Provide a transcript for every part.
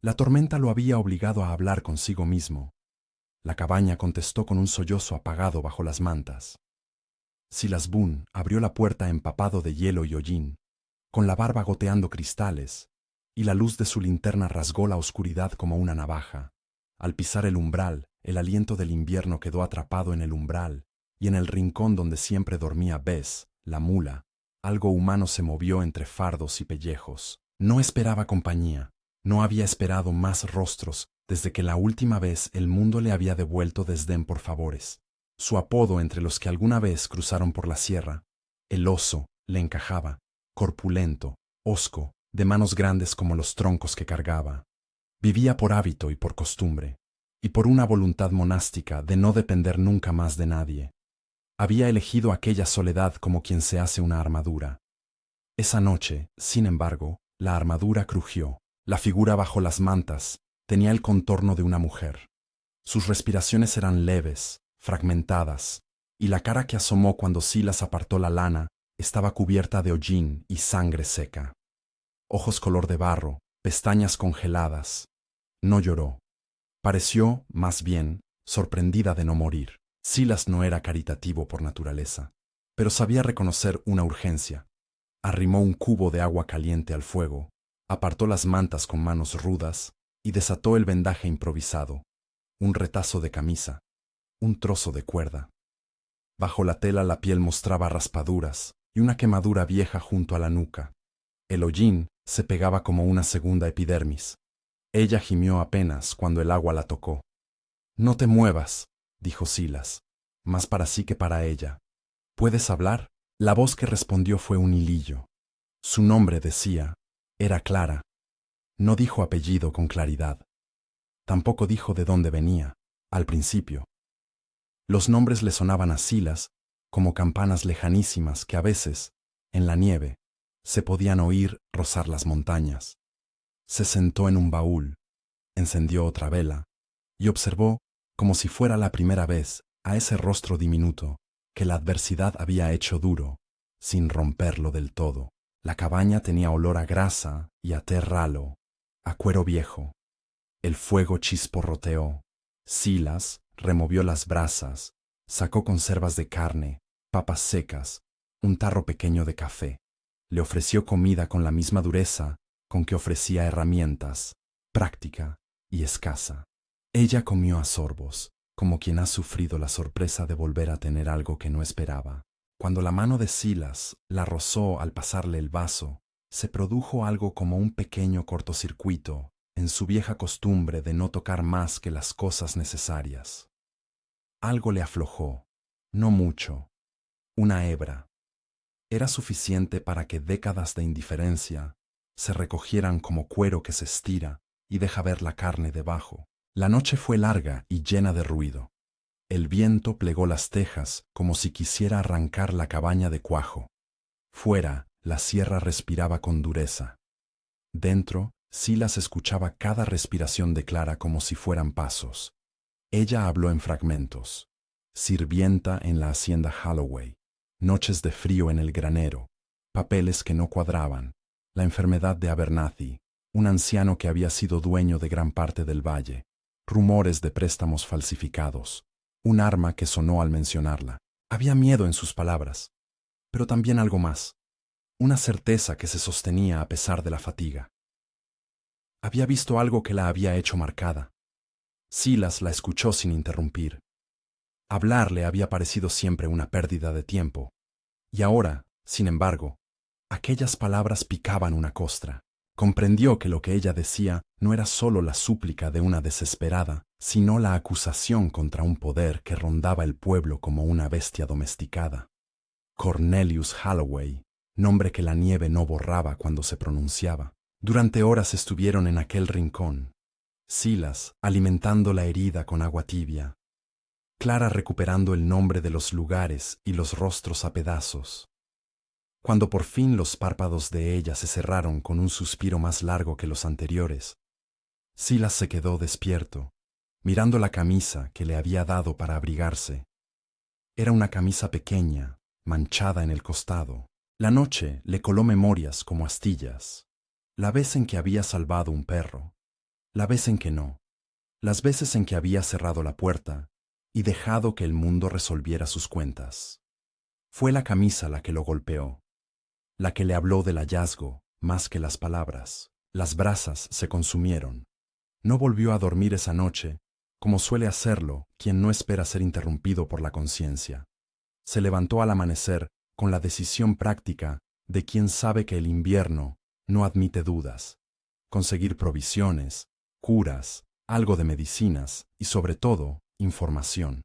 La tormenta lo había obligado a hablar consigo mismo. La cabaña contestó con un sollozo apagado bajo las mantas. Silas Boone abrió la puerta empapado de hielo y hollín, con la barba goteando cristales, y la luz de su linterna rasgó la oscuridad como una navaja. Al pisar el umbral, el aliento del invierno quedó atrapado en el umbral, y en el rincón donde siempre dormía Bess, la mula, algo humano se movió entre fardos y pellejos. No esperaba compañía, no había esperado más rostros desde que la última vez el mundo le había devuelto desdén por favores. Su apodo entre los que alguna vez cruzaron por la sierra, el oso, le encajaba, corpulento, hosco, de manos grandes como los troncos que cargaba. Vivía por hábito y por costumbre, y por una voluntad monástica de no depender nunca más de nadie. Había elegido aquella soledad como quien se hace una armadura. Esa noche, sin embargo, la armadura crujió. La figura bajo las mantas tenía el contorno de una mujer. Sus respiraciones eran leves, fragmentadas, y la cara que asomó cuando Silas apartó la lana estaba cubierta de hollín y sangre seca. Ojos color de barro, pestañas congeladas. No lloró. Pareció, más bien, sorprendida de no morir. Silas no era caritativo por naturaleza, pero sabía reconocer una urgencia. Arrimó un cubo de agua caliente al fuego, apartó las mantas con manos rudas y desató el vendaje improvisado, un retazo de camisa, un trozo de cuerda. Bajo la tela la piel mostraba raspaduras y una quemadura vieja junto a la nuca. El hollín se pegaba como una segunda epidermis. Ella gimió apenas cuando el agua la tocó. «No te muevas», dijo Silas, más para sí que para ella. «¿Puedes hablar?» La voz que respondió fue un hilillo. Su nombre, decía, era Clara. No dijo apellido con claridad. Tampoco dijo de dónde venía, al principio. Los nombres le sonaban a Silas como campanas lejanísimas que a veces, en la nieve, se podían oír rozar las montañas. Se sentó en un baúl, encendió otra vela y observó, como si fuera la primera vez, a ese rostro diminuto que la adversidad había hecho duro, sin romperlo del todo. La cabaña tenía olor a grasa y a té ralo, a cuero viejo. El fuego chisporroteó. Silas removió las brasas, sacó conservas de carne, papas secas, un tarro pequeño de café. Le ofreció comida con la misma dureza con que ofrecía herramientas, práctica y escasa. Ella comió a sorbos, como quien ha sufrido la sorpresa de volver a tener algo que no esperaba. Cuando la mano de Silas la rozó al pasarle el vaso, se produjo algo como un pequeño cortocircuito en su vieja costumbre de no tocar más que las cosas necesarias. Algo le aflojó, no mucho, una hebra. Era suficiente para que décadas de indiferencia se recogieran como cuero que se estira y deja ver la carne debajo. La noche fue larga y llena de ruido. El viento plegó las tejas como si quisiera arrancar la cabaña de cuajo. Fuera, la sierra respiraba con dureza. Dentro, Silas escuchaba cada respiración de Clara como si fueran pasos. Ella habló en fragmentos. Sirvienta en la hacienda Holloway, noches de frío en el granero, papeles que no cuadraban, la enfermedad de Abernathy, un anciano que había sido dueño de gran parte del valle, rumores de préstamos falsificados, un arma que sonó al mencionarla. Había miedo en sus palabras, pero también algo más, una certeza que se sostenía a pesar de la fatiga. Había visto algo que la había hecho marcada. Silas la escuchó sin interrumpir. Hablar le había parecido siempre una pérdida de tiempo, y ahora, sin embargo, aquellas palabras picaban una costra. Comprendió que lo que ella decía no era sólo la súplica de una desesperada, sino la acusación contra un poder que rondaba el pueblo como una bestia domesticada. Cornelius Holloway, nombre que la nieve no borraba cuando se pronunciaba. Durante horas estuvieron en aquel rincón, Silas alimentando la herida con agua tibia, Clara recuperando el nombre de los lugares y los rostros a pedazos. Cuando por fin los párpados de ella se cerraron con un suspiro más largo que los anteriores, Silas se quedó despierto, mirando la camisa que le había dado para abrigarse. Era una camisa pequeña, manchada en el costado. La noche le coló memorias como astillas. La vez en que había salvado un perro, la vez en que no, las veces en que había cerrado la puerta y dejado que el mundo resolviera sus cuentas. Fue la camisa la que lo golpeó, la que le habló del hallazgo más que las palabras. Las brasas se consumieron. No volvió a dormir esa noche, como suele hacerlo quien no espera ser interrumpido por la conciencia. Se levantó al amanecer con la decisión práctica de quien sabe que el invierno no admite dudas. Conseguir provisiones, curas, algo de medicinas y sobre todo, información.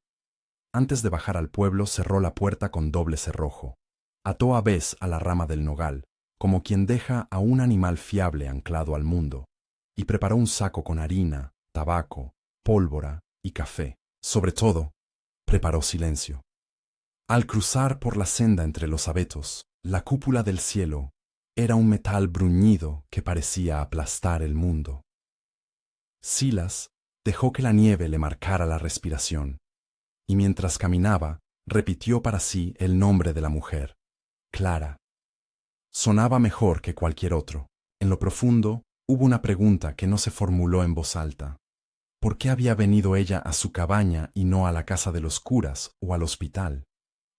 Antes de bajar al pueblo cerró la puerta con doble cerrojo. Ató a Bess a la rama del nogal, como quien deja a un animal fiable anclado al mundo, y preparó un saco con harina, tabaco, pólvora y café. Sobre todo, preparó silencio. Al cruzar por la senda entre los abetos, la cúpula del cielo era un metal bruñido que parecía aplastar el mundo. Silas dejó que la nieve le marcara la respiración, y mientras caminaba, repitió para sí el nombre de la mujer, Clara. Sonaba mejor que cualquier otro. En lo profundo, hubo una pregunta que no se formuló en voz alta. ¿Por qué había venido ella a su cabaña y no a la casa de los curas o al hospital?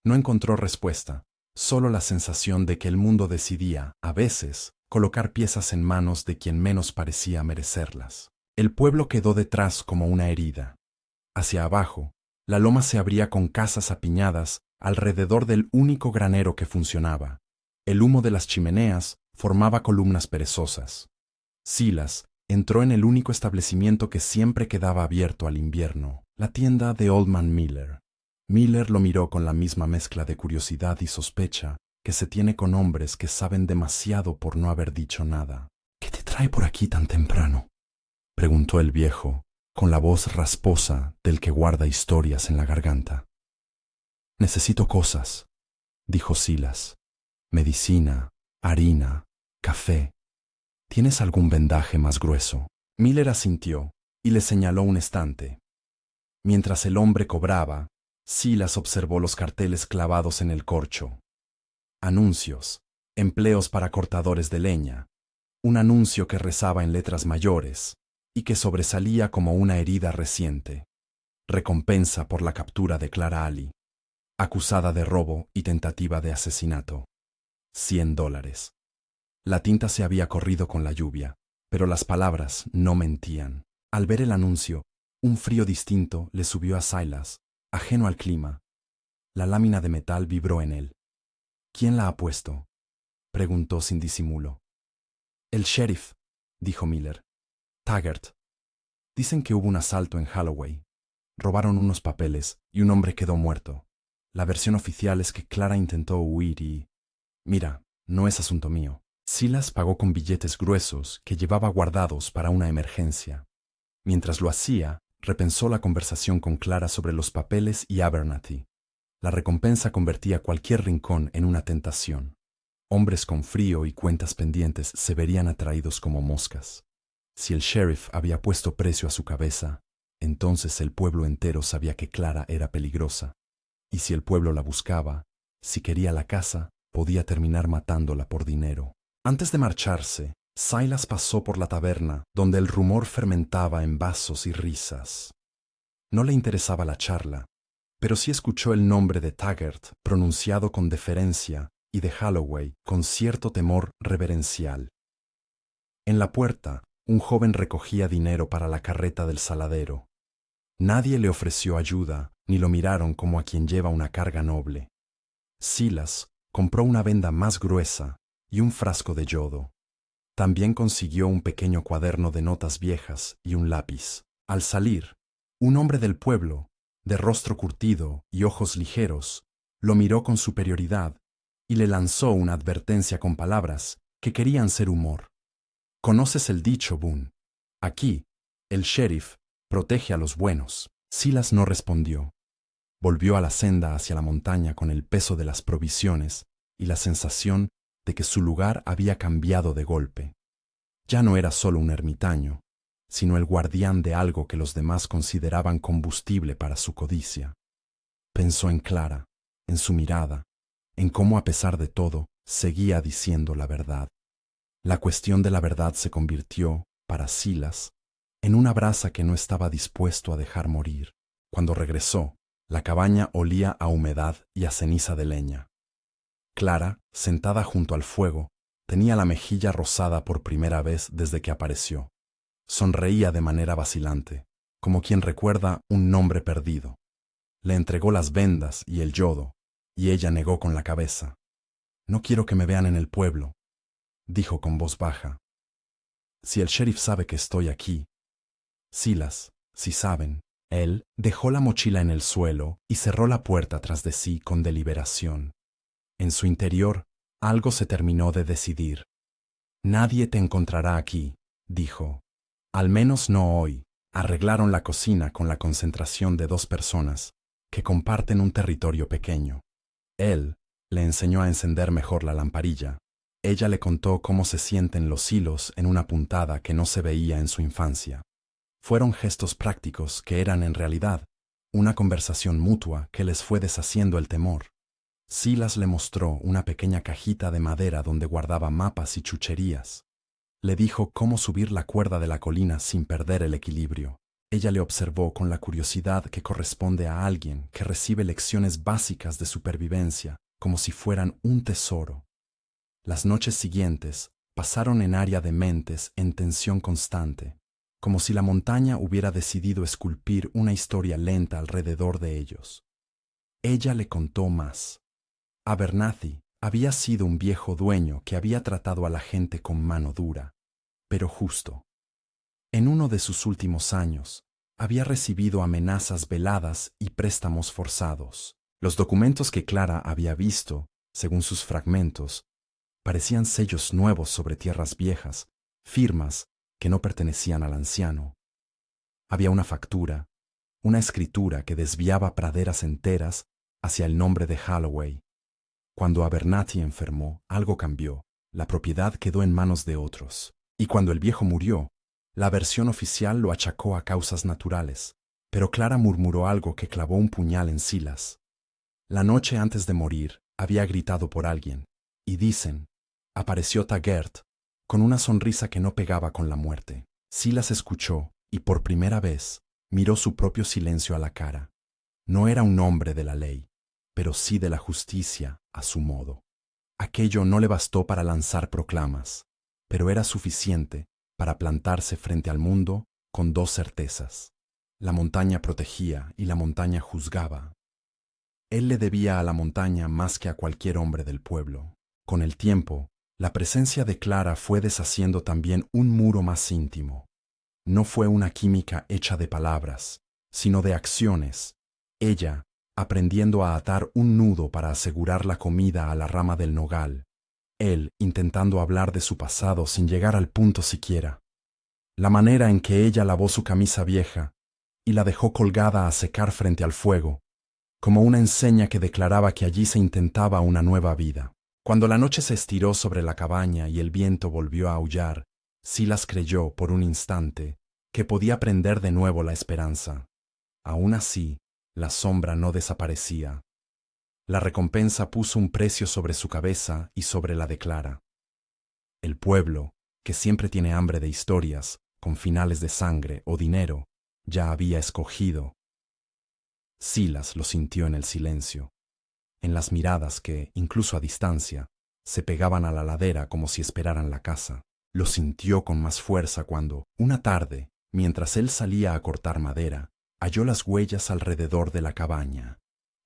No encontró respuesta, solo la sensación de que el mundo decidía, a veces, colocar piezas en manos de quien menos parecía merecerlas. El pueblo quedó detrás como una herida. Hacia abajo, la loma se abría con casas apiñadas alrededor del único granero que funcionaba. El humo de las chimeneas formaba columnas perezosas. Silas entró en el único establecimiento que siempre quedaba abierto al invierno, la tienda de Old Man Miller. Miller lo miró con la misma mezcla de curiosidad y sospecha que se tiene con hombres que saben demasiado por no haber dicho nada. «¿Qué te trae por aquí tan temprano?», preguntó el viejo, con la voz rasposa del que guarda historias en la garganta. «Necesito cosas», dijo Silas. «Medicina, harina, café. ¿Tienes algún vendaje más grueso?». Miller asintió y le señaló un estante. Mientras el hombre cobraba, Silas observó los carteles clavados en el corcho. Anuncios, empleos para cortadores de leña, un anuncio que rezaba en letras mayores y que sobresalía como una herida reciente. Recompensa por la captura de Clara Ali, acusada de robo y tentativa de asesinato. $100. La tinta se había corrido con la lluvia, pero las palabras no mentían. Al ver el anuncio, un frío distinto le subió a Silas, ajeno al clima. La lámina de metal vibró en él. «¿Quién la ha puesto?», preguntó sin disimulo. «El sheriff», dijo Miller. «Taggart. Dicen que hubo un asalto en Holloway. Robaron unos papeles y un hombre quedó muerto. La versión oficial es que Clara intentó huir y... Mira, no es asunto mío». Silas pagó con billetes gruesos que llevaba guardados para una emergencia. Mientras lo hacía, repensó la conversación con Clara sobre los papeles y Abernathy. La recompensa convertía cualquier rincón en una tentación. Hombres con frío y cuentas pendientes se verían atraídos como moscas. Si el sheriff había puesto precio a su cabeza, entonces el pueblo entero sabía que Clara era peligrosa. Y si el pueblo la buscaba, si quería la casa, podía terminar matándola por dinero. Antes de marcharse, Silas pasó por la taberna, donde el rumor fermentaba en vasos y risas. No le interesaba la charla, pero sí escuchó el nombre de Taggart pronunciado con deferencia y de Holloway con cierto temor reverencial. En la puerta, un joven recogía dinero para la carreta del saladero. Nadie le ofreció ayuda, ni lo miraron como a quien lleva una carga noble. Silas compró una venda más gruesa y un frasco de yodo. También consiguió un pequeño cuaderno de notas viejas y un lápiz. Al salir, un hombre del pueblo, de rostro curtido y ojos ligeros, lo miró con superioridad y le lanzó una advertencia con palabras que querían ser humor. «Conoces el dicho, Boone. Aquí, el sheriff protege a los buenos». Silas no respondió. Volvió a la senda hacia la montaña con el peso de las provisiones y la sensación de que su lugar había cambiado de golpe. Ya no era solo un ermitaño, sino el guardián de algo que los demás consideraban combustible para su codicia. Pensó en Clara, en su mirada, en cómo a pesar de todo seguía diciendo la verdad. La cuestión de la verdad se convirtió, para Silas, en una brasa que no estaba dispuesto a dejar morir. Cuando regresó, la cabaña olía a humedad y a ceniza de leña. Clara, sentada junto al fuego, tenía la mejilla rosada por primera vez desde que apareció. Sonreía de manera vacilante, como quien recuerda un nombre perdido. Le entregó las vendas y el yodo, y ella negó con la cabeza. «No quiero que me vean en el pueblo», dijo con voz baja. «Si el sheriff sabe que estoy aquí». «Silas, si saben». Él dejó la mochila en el suelo y cerró la puerta tras de sí con deliberación. En su interior, algo se terminó de decidir. «Nadie te encontrará aquí», dijo. «Al menos no hoy». Arreglaron la cocina con la concentración de 2 personas que comparten un territorio pequeño. Él le enseñó a encender mejor la lamparilla. Ella le contó cómo se sienten los hilos en una puntada que no se veía en su infancia. Fueron gestos prácticos que eran en realidad una conversación mutua que les fue deshaciendo el temor. Silas le mostró una pequeña cajita de madera donde guardaba mapas y chucherías. Le dijo cómo subir la cuerda de la colina sin perder el equilibrio. Ella le observó con la curiosidad que corresponde a alguien que recibe lecciones básicas de supervivencia, como si fueran un tesoro. Las noches siguientes pasaron en área de mentes en tensión constante, como si la montaña hubiera decidido esculpir una historia lenta alrededor de ellos. Ella le contó más. Abernathy había sido un viejo dueño que había tratado a la gente con mano dura, pero justo. En uno de sus últimos años, había recibido amenazas veladas y préstamos forzados. Los documentos que Clara había visto, según sus fragmentos, parecían sellos nuevos sobre tierras viejas, firmas que no pertenecían al anciano. Había una factura, una escritura que desviaba praderas enteras hacia el nombre de Holloway. Cuando Abernathy enfermó, algo cambió. La propiedad quedó en manos de otros. Y cuando el viejo murió, la versión oficial lo achacó a causas naturales. Pero Clara murmuró algo que clavó un puñal en Silas. La noche antes de morir, había gritado por alguien. Y dicen, apareció Taggart, con una sonrisa que no pegaba con la muerte. Silas escuchó, y por primera vez, miró su propio silencio a la cara. No era un hombre de la ley, pero sí de la justicia a su modo. Aquello no le bastó para lanzar proclamas, pero era suficiente para plantarse frente al mundo con 2 certezas. La montaña protegía y la montaña juzgaba. Él le debía a la montaña más que a cualquier hombre del pueblo. Con el tiempo, la presencia de Clara fue deshaciendo también un muro más íntimo. No fue una química hecha de palabras, sino de acciones. Ella, aprendiendo a atar un nudo para asegurar la comida a la rama del nogal. Él intentando hablar de su pasado sin llegar al punto siquiera. La manera en que ella lavó su camisa vieja y la dejó colgada a secar frente al fuego, como una enseña que declaraba que allí se intentaba una nueva vida. Cuando la noche se estiró sobre la cabaña y el viento volvió a aullar, Silas creyó por un instante que podía prender de nuevo la esperanza. Aún así, la sombra no desaparecía. La recompensa puso un precio sobre su cabeza y sobre la de Clara. El pueblo, que siempre tiene hambre de historias, con finales de sangre o dinero, ya había escogido. Silas lo sintió en el silencio, en las miradas que, incluso a distancia, se pegaban a la ladera como si esperaran la caza. Lo sintió con más fuerza cuando, una tarde, mientras él salía a cortar madera, halló las huellas alrededor de la cabaña.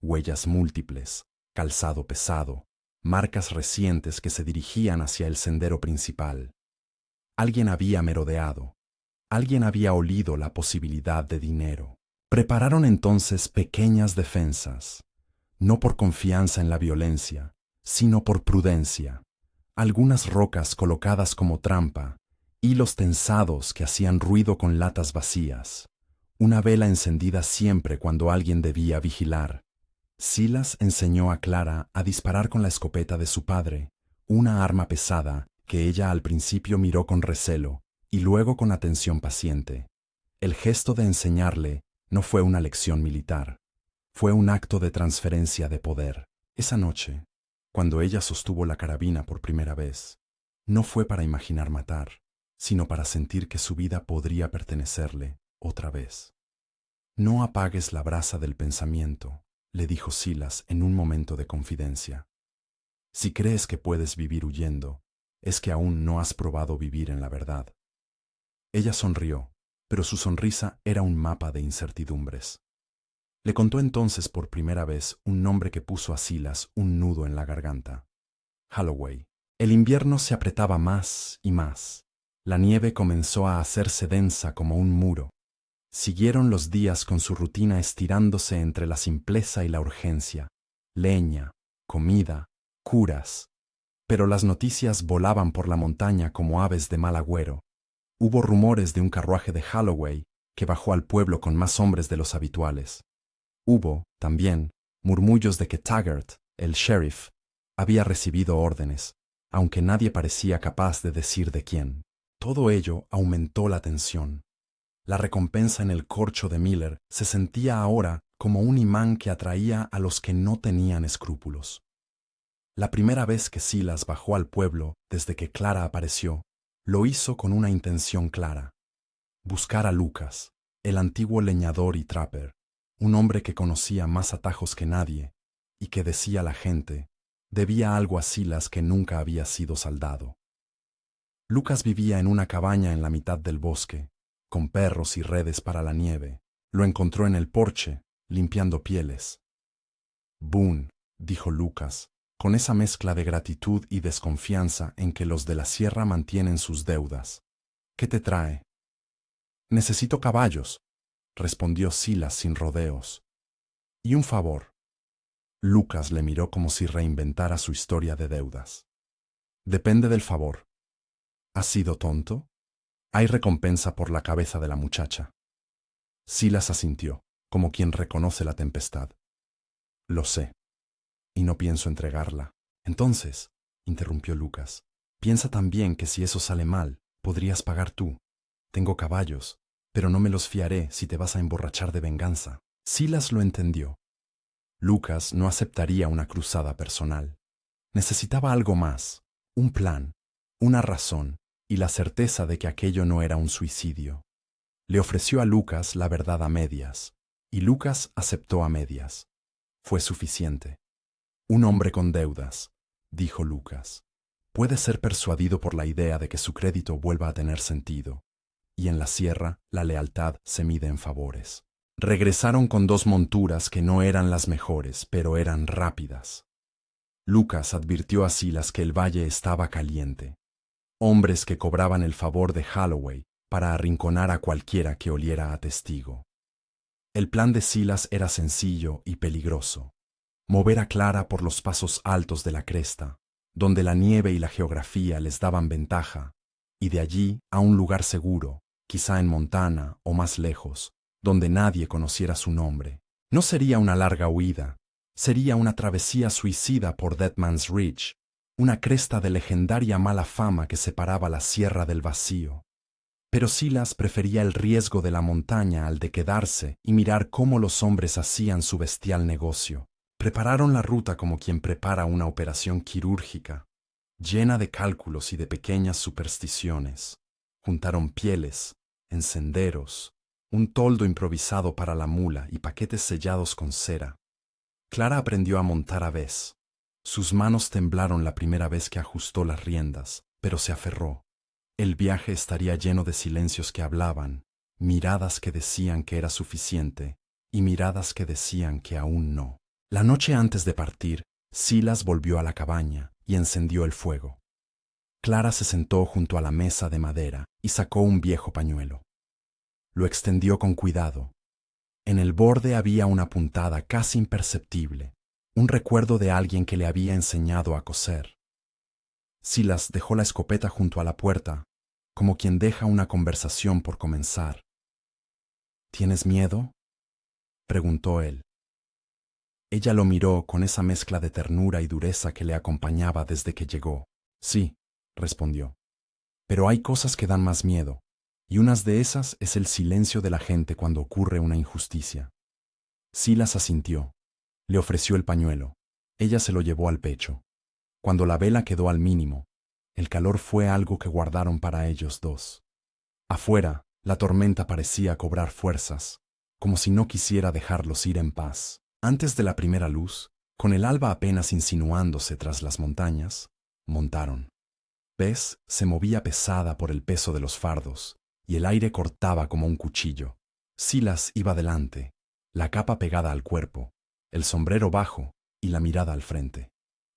Huellas múltiples, calzado pesado, marcas recientes que se dirigían hacia el sendero principal. Alguien había merodeado. Alguien había olido la posibilidad de dinero. Prepararon entonces pequeñas defensas, no por confianza en la violencia, sino por prudencia. Algunas rocas colocadas como trampa, hilos tensados que hacían ruido con latas vacías, una vela encendida siempre cuando alguien debía vigilar. Silas enseñó a Clara a disparar con la escopeta de su padre, una arma pesada que ella al principio miró con recelo y luego con atención paciente. El gesto de enseñarle no fue una lección militar, fue un acto de transferencia de poder. Esa noche, cuando ella sostuvo la carabina por primera vez, no fue para imaginar matar, sino para sentir que su vida podría pertenecerle otra vez. No apagues la brasa del pensamiento, le dijo Silas en un momento de confidencia. Si crees que puedes vivir huyendo, es que aún no has probado vivir en la verdad. Ella sonrió, pero su sonrisa era un mapa de incertidumbres. Le contó entonces por primera vez un nombre que puso a Silas un nudo en la garganta. Holloway. El invierno se apretaba más y más. La nieve comenzó a hacerse densa como un muro. Siguieron los días con su rutina estirándose entre la simpleza y la urgencia. Leña, comida, curas. Pero las noticias volaban por la montaña como aves de mal agüero. Hubo rumores de un carruaje de Holloway que bajó al pueblo con más hombres de los habituales. Hubo, también, murmullos de que Taggart, el sheriff, había recibido órdenes, aunque nadie parecía capaz de decir de quién. Todo ello aumentó la tensión. La recompensa en el corcho de Miller se sentía ahora como un imán que atraía a los que no tenían escrúpulos. La primera vez que Silas bajó al pueblo desde que Clara apareció, lo hizo con una intención clara: buscar a Lucas, el antiguo leñador y trapper, un hombre que conocía más atajos que nadie, y que, decía la gente, debía algo a Silas que nunca había sido saldado. Lucas vivía en una cabaña en la mitad del bosque, con perros y redes para la nieve. Lo encontró en el porche, limpiando pieles. «Boone», dijo Lucas, con esa mezcla de gratitud y desconfianza en que los de la sierra mantienen sus deudas. «¿Qué te trae?» «Necesito caballos», respondió Silas sin rodeos. «Y un favor». Lucas le miró como si reinventara su historia de deudas. «Depende del favor». «¿Has sido tonto?» «Hay recompensa por la cabeza de la muchacha». Silas asintió, como quien reconoce la tempestad. «Lo sé, y no pienso entregarla». «Entonces», interrumpió Lucas, «piensa también que si eso sale mal, podrías pagar tú. Tengo caballos, pero no me los fiaré si te vas a emborrachar de venganza». Silas lo entendió. Lucas no aceptaría una cruzada personal. Necesitaba algo más, un plan, una razón y la certeza de que aquello no era un suicidio. Le ofreció a Lucas la verdad a medias, y Lucas aceptó a medias. Fue suficiente. «Un hombre con deudas», dijo Lucas, «puede ser persuadido por la idea de que su crédito vuelva a tener sentido, y en la sierra la lealtad se mide en favores». Regresaron con 2 monturas que no eran las mejores, pero eran rápidas. Lucas advirtió a Silas que el valle estaba caliente. Hombres que cobraban el favor de Holloway para arrinconar a cualquiera que oliera a testigo. El plan de Silas era sencillo y peligroso: mover a Clara por los pasos altos de la cresta, donde la nieve y la geografía les daban ventaja, y de allí a un lugar seguro, quizá en Montana o más lejos, donde nadie conociera su nombre. No sería una larga huida, sería una travesía suicida por Dead Man's Ridge, una cresta de legendaria mala fama que separaba la Sierra del Vacío. Pero Silas prefería el riesgo de la montaña al de quedarse y mirar cómo los hombres hacían su bestial negocio. Prepararon la ruta como quien prepara una operación quirúrgica, llena de cálculos y de pequeñas supersticiones. Juntaron pieles, encenderos, un toldo improvisado para la mula y paquetes sellados con cera. Clara aprendió a montar a vez. Sus manos temblaron la primera vez que ajustó las riendas, pero se aferró. El viaje estaría lleno de silencios que hablaban, miradas que decían que era suficiente y miradas que decían que aún no. La noche antes de partir, Silas volvió a la cabaña y encendió el fuego. Clara se sentó junto a la mesa de madera y sacó un viejo pañuelo. Lo extendió con cuidado. En el borde había una puntada casi imperceptible, un recuerdo de alguien que le había enseñado a coser. Silas dejó la escopeta junto a la puerta, como quien deja una conversación por comenzar. «¿Tienes miedo?», preguntó él. Ella lo miró con esa mezcla de ternura y dureza que le acompañaba desde que llegó. «Sí», respondió, «pero hay cosas que dan más miedo, y unas de esas es el silencio de la gente cuando ocurre una injusticia». Silas asintió. Le ofreció el pañuelo. Ella se lo llevó al pecho. Cuando la vela quedó al mínimo, El calor fue algo que guardaron para ellos dos. Afuera, la tormenta parecía cobrar fuerzas, como si no quisiera dejarlos ir en paz. Antes de la primera luz, con el alba apenas insinuándose tras las montañas, montaron. Bess se movía pesada por el peso de los fardos, y el aire cortaba como un cuchillo. Silas iba delante, la capa pegada al cuerpo, el sombrero bajo y la mirada al frente.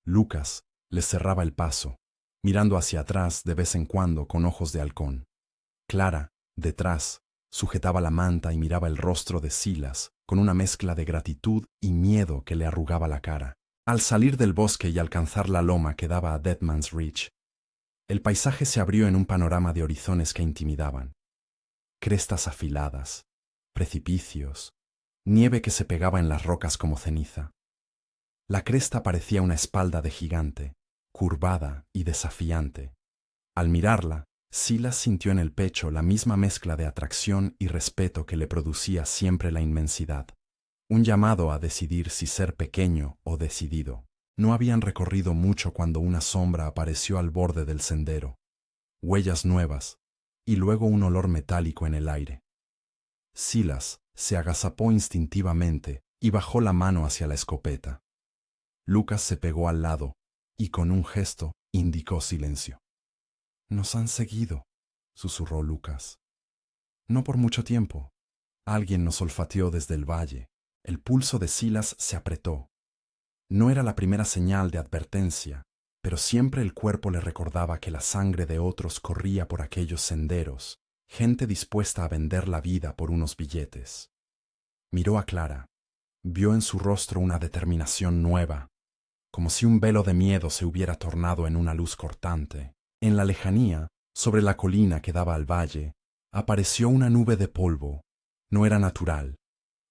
Lucas les cerraba el paso, mirando hacia atrás de vez en cuando con ojos de halcón. Clara, detrás, sujetaba la manta y miraba el rostro de Silas con una mezcla de gratitud y miedo que le arrugaba la cara. Al salir del bosque y alcanzar la loma que daba a Deadman's Reach, el paisaje se abrió en un panorama de horizones que intimidaban. Crestas afiladas, precipicios, nieve que se pegaba en las rocas como ceniza. La cresta parecía una espalda de gigante, curvada y desafiante. Al mirarla, Silas sintió en el pecho la misma mezcla de atracción y respeto que le producía siempre la inmensidad. Un llamado a decidir si ser pequeño o decidido. No habían recorrido mucho cuando una sombra apareció al borde del sendero. Huellas nuevas, y luego un olor metálico en el aire. Silas se agazapó instintivamente y bajó la mano hacia la escopeta. Lucas se pegó al lado y con un gesto indicó silencio. «Nos han seguido», susurró Lucas. «No por mucho tiempo. Alguien nos olfateó desde el valle». El pulso de Silas se apretó. No era la primera señal de advertencia, pero siempre el cuerpo le recordaba que la sangre de otros corría por aquellos senderos, gente dispuesta a vender la vida por unos billetes. Miró a Clara. Vio en su rostro una determinación nueva, como si un velo de miedo se hubiera tornado en una luz cortante. En la lejanía, sobre la colina que daba al valle, apareció una nube de polvo. No era natural.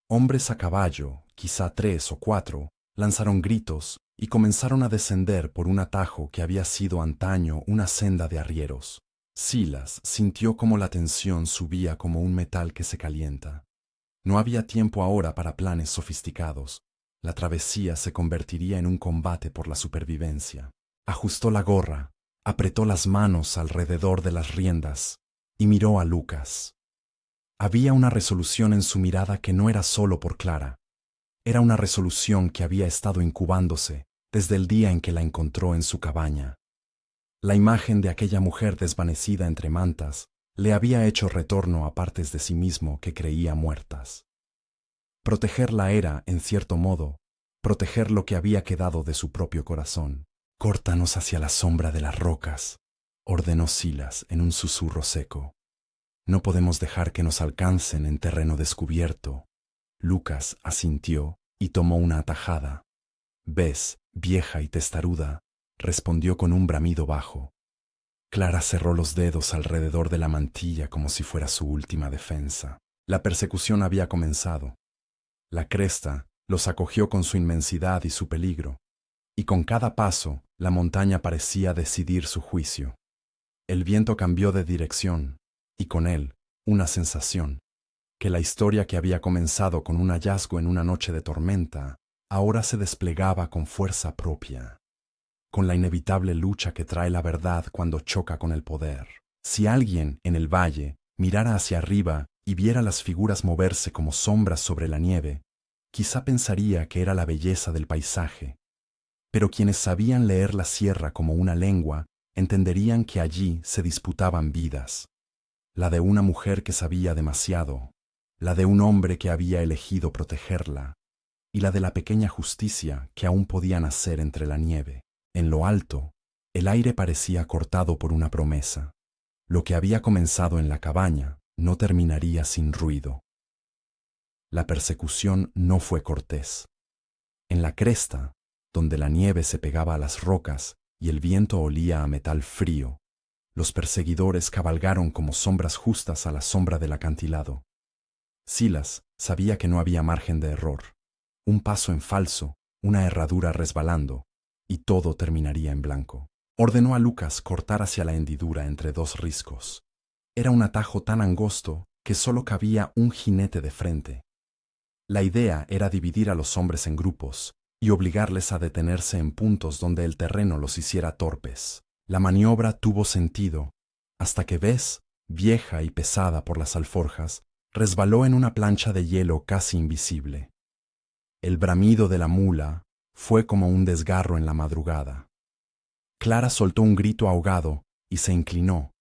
Hombres a caballo, quizá 3 o 4, lanzaron gritos y comenzaron a descender por un atajo que había sido antaño una senda de arrieros. Silas sintió como la tensión subía como un metal que se calienta. No había tiempo ahora para planes sofisticados. La travesía se convertiría en un combate por la supervivencia. Ajustó la gorra, apretó las manos alrededor de las riendas y miró a Lucas. Había una resolución en su mirada que no era solo por Clara. Era una resolución que había estado incubándose desde el día en que la encontró en su cabaña. La imagen de aquella mujer desvanecida entre mantas le había hecho retorno a partes de sí mismo que creía muertas. Protegerla era, en cierto modo, proteger lo que había quedado de su propio corazón. «Córtanos hacia la sombra de las rocas», ordenó Silas en un susurro seco. «No podemos dejar que nos alcancen en terreno descubierto». Lucas asintió y tomó una atajada. Bess, vieja y testaruda, respondió con un bramido bajo. Clara cerró los dedos alrededor de la mantilla como si fuera su última defensa. La persecución había comenzado. La cresta los acogió con su inmensidad y su peligro, y con cada paso la montaña parecía decidir su juicio. El viento cambió de dirección, y con él una sensación, que la historia que había comenzado con un hallazgo en una noche de tormenta, ahora se desplegaba con fuerza propia, con la inevitable lucha que trae la verdad cuando choca con el poder. Si alguien en el valle mirara hacia arriba y viera las figuras moverse como sombras sobre la nieve, quizá pensaría que era la belleza del paisaje. Pero quienes sabían leer la sierra como una lengua, entenderían que allí se disputaban vidas. La de una mujer que sabía demasiado, la de un hombre que había elegido protegerla, y la de la pequeña justicia que aún podía nacer entre la nieve. En lo alto, el aire parecía cortado por una promesa. Lo que había comenzado en la cabaña no terminaría sin ruido. La persecución no fue cortés. En la cresta, donde la nieve se pegaba a las rocas y el viento olía a metal frío, los perseguidores cabalgaron como sombras justas a la sombra del acantilado. Silas sabía que no había margen de error. Un paso en falso, una herradura resbalando, y todo terminaría en blanco. Ordenó a Lucas cortar hacia la hendidura entre 2 riscos. Era un atajo tan angosto que solo cabía un jinete de frente. La idea era dividir a los hombres en grupos y obligarles a detenerse en puntos donde el terreno los hiciera torpes. La maniobra tuvo sentido, hasta que Bess, vieja y pesada por las alforjas, resbaló en una plancha de hielo casi invisible. El bramido de la mula fue como un desgarro en la madrugada. Clara soltó un grito ahogado y se inclinó,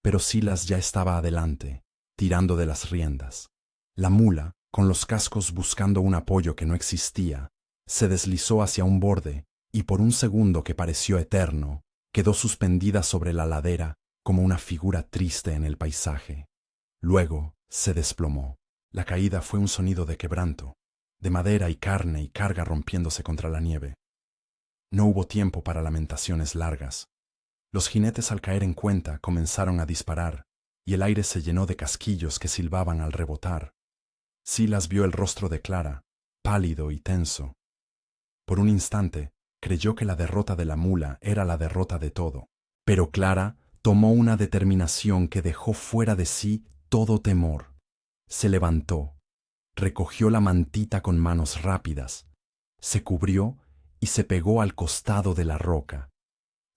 pero Silas ya estaba adelante, tirando de las riendas. La mula, con los cascos buscando un apoyo que no existía, se deslizó hacia un borde y por un segundo que pareció eterno, quedó suspendida sobre la ladera como una figura triste en el paisaje. Luego se desplomó. La caída fue un sonido de quebranto, de madera y carne y carga rompiéndose contra la nieve. No hubo tiempo para lamentaciones largas. Los jinetes al caer en cuenta comenzaron a disparar, y el aire se llenó de casquillos que silbaban al rebotar. Silas vio el rostro de Clara, pálido y tenso. Por un instante, creyó que la derrota de la mula era la derrota de todo. Pero Clara tomó una determinación que dejó fuera de sí todo temor. Se levantó, recogió la mantita con manos rápidas, se cubrió y se pegó al costado de la roca.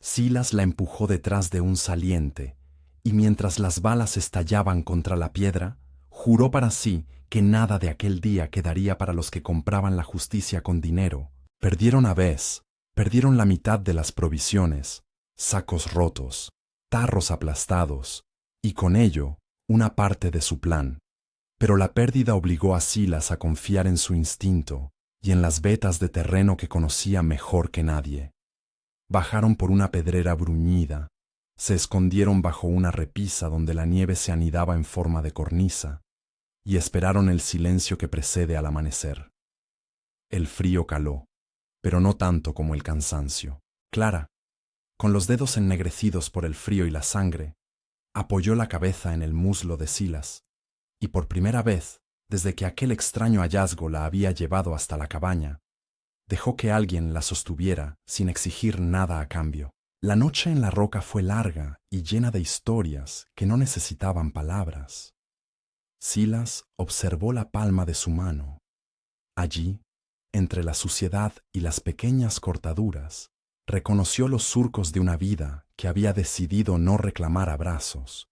Silas la empujó detrás de un saliente, y mientras las balas estallaban contra la piedra, juró para sí que nada de aquel día quedaría para los que compraban la justicia con dinero. Perdieron a Bess, perdieron la mitad de las provisiones, sacos rotos, tarros aplastados, y con ello una parte de su plan. Pero la pérdida obligó a Silas a confiar en su instinto y en las vetas de terreno que conocía mejor que nadie. Bajaron por una pedrera bruñida, se escondieron bajo una repisa donde la nieve se anidaba en forma de cornisa, y esperaron el silencio que precede al amanecer. El frío caló, pero no tanto como el cansancio. Clara, con los dedos ennegrecidos por el frío y la sangre, apoyó la cabeza en el muslo de Silas, y por primera vez, desde que aquel extraño hallazgo la había llevado hasta la cabaña, dejó que alguien la sostuviera sin exigir nada a cambio. La noche en la roca fue larga y llena de historias que no necesitaban palabras. Silas observó la palma de su mano. Allí, entre la suciedad y las pequeñas cortaduras, reconoció los surcos de una vida que había decidido no reclamar abrazos.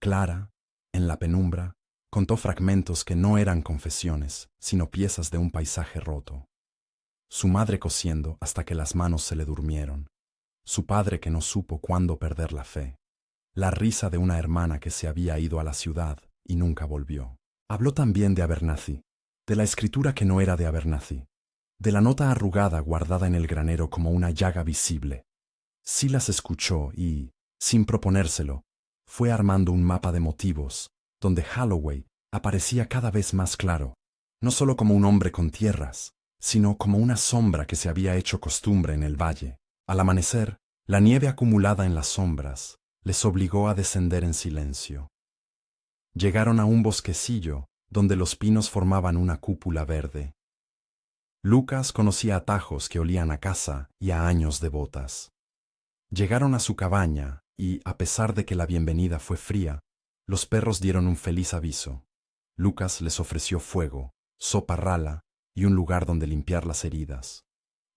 Clara, en la penumbra, contó fragmentos que no eran confesiones, sino piezas de un paisaje roto. Su madre cosiendo hasta que las manos se le durmieron. Su padre que no supo cuándo perder la fe. La risa de una hermana que se había ido a la ciudad y nunca volvió. Habló también de Abernathy, de la escritura que no era de Abernathy, de la nota arrugada guardada en el granero como una llaga visible. Silas escuchó y, sin proponérselo, fue armando un mapa de motivos, donde Holloway aparecía cada vez más claro, no solo como un hombre con tierras, sino como una sombra que se había hecho costumbre en el valle. Al amanecer, la nieve acumulada en las sombras les obligó a descender en silencio. Llegaron a un bosquecillo donde los pinos formaban una cúpula verde. Lucas conocía atajos que olían a casa y a años de botas. Llegaron a su cabaña y, a pesar de que la bienvenida fue fría, los perros dieron un feliz aviso. Lucas les ofreció fuego, sopa rala y un lugar donde limpiar las heridas.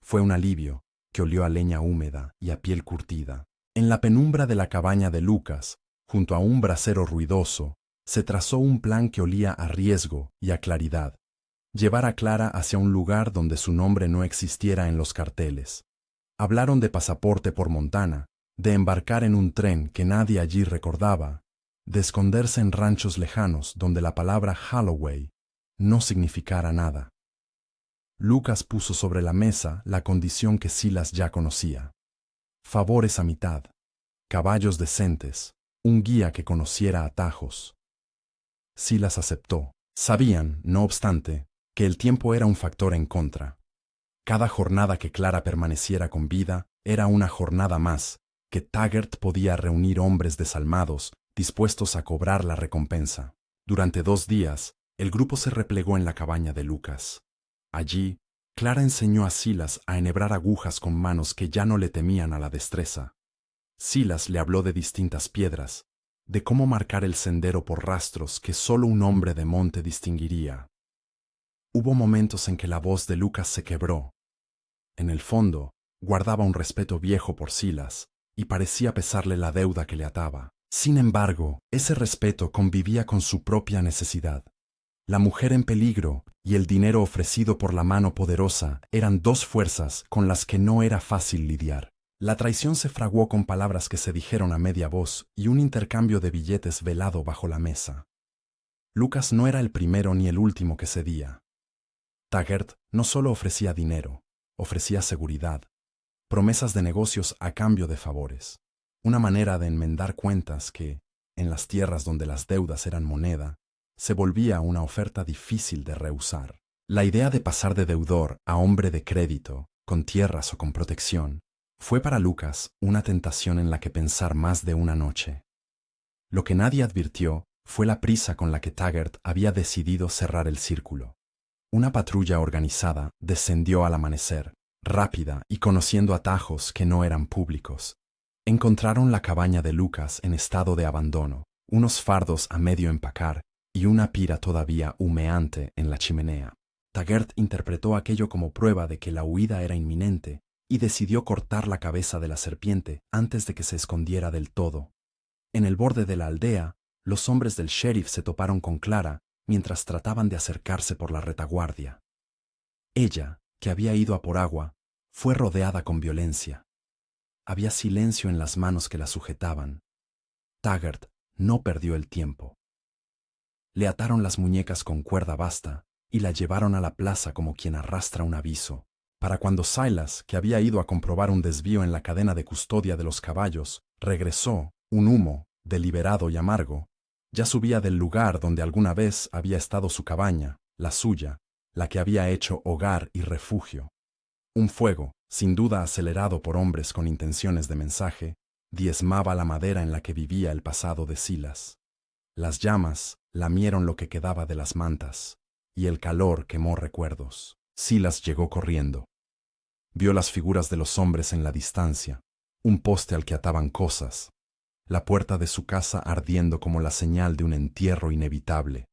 Fue un alivio, que olió a leña húmeda y a piel curtida. En la penumbra de la cabaña de Lucas, junto a un brasero ruidoso, se trazó un plan que olía a riesgo y a claridad. Llevar a Clara hacia un lugar donde su nombre no existiera en los carteles. Hablaron de pasaporte por Montana, de embarcar en un tren que nadie allí recordaba, de esconderse en ranchos lejanos donde la palabra Holloway no significara nada. Lucas puso sobre la mesa la condición que Silas ya conocía. Favores a mitad, caballos decentes, un guía que conociera atajos. Silas aceptó. Sabían, no obstante, que el tiempo era un factor en contra. Cada jornada que Clara permaneciera con vida era una jornada más, que Taggart podía reunir hombres desalmados dispuestos a cobrar la recompensa. Durante 2 días, el grupo se replegó en la cabaña de Lucas. Allí, Clara enseñó a Silas a enhebrar agujas con manos que ya no le temían a la destreza. Silas le habló de distintas piedras, de cómo marcar el sendero por rastros que solo un hombre de monte distinguiría. Hubo momentos en que la voz de Lucas se quebró. En el fondo, guardaba un respeto viejo por Silas, y parecía pesarle la deuda que le ataba. Sin embargo, ese respeto convivía con su propia necesidad. La mujer en peligro y el dinero ofrecido por la mano poderosa eran dos fuerzas con las que no era fácil lidiar. La traición se fraguó con palabras que se dijeron a media voz y un intercambio de billetes velado bajo la mesa. Lucas no era el primero ni el último que cedía. Taggart no solo ofrecía dinero, ofrecía seguridad, promesas de negocios a cambio de favores, una manera de enmendar cuentas que, en las tierras donde las deudas eran moneda, se volvía una oferta difícil de rehusar. La idea de pasar de deudor a hombre de crédito, con tierras o con protección, fue para Lucas una tentación en la que pensar más de una noche. Lo que nadie advirtió fue la prisa con la que Taggart había decidido cerrar el círculo. Una patrulla organizada descendió al amanecer, rápida y conociendo atajos que no eran públicos. Encontraron la cabaña de Lucas en estado de abandono, unos fardos a medio empacar y una pira todavía humeante en la chimenea. Taggart interpretó aquello como prueba de que la huida era inminente y decidió cortar la cabeza de la serpiente antes de que se escondiera del todo. En el borde de la aldea, los hombres del sheriff se toparon con Clara mientras trataban de acercarse por la retaguardia. Ella, que había ido a por agua, fue rodeada con violencia. Había silencio en las manos que la sujetaban. Taggart no perdió el tiempo. Le ataron las muñecas con cuerda basta y la llevaron a la plaza como quien arrastra un aviso. Para cuando Silas, que había ido a comprobar un desvío en la cadena de custodia de los caballos, regresó, un humo, deliberado y amargo, ya subía del lugar donde alguna vez había estado su cabaña, la suya, la que había hecho hogar y refugio. Un fuego, sin duda acelerado por hombres con intenciones de mensaje, diezmaba la madera en la que vivía el pasado de Silas. Las llamas lamieron lo que quedaba de las mantas, y el calor quemó recuerdos. Silas llegó corriendo. Vio las figuras de los hombres en la distancia, un poste al que ataban cosas, la puerta de su casa ardiendo como la señal de un entierro inevitable.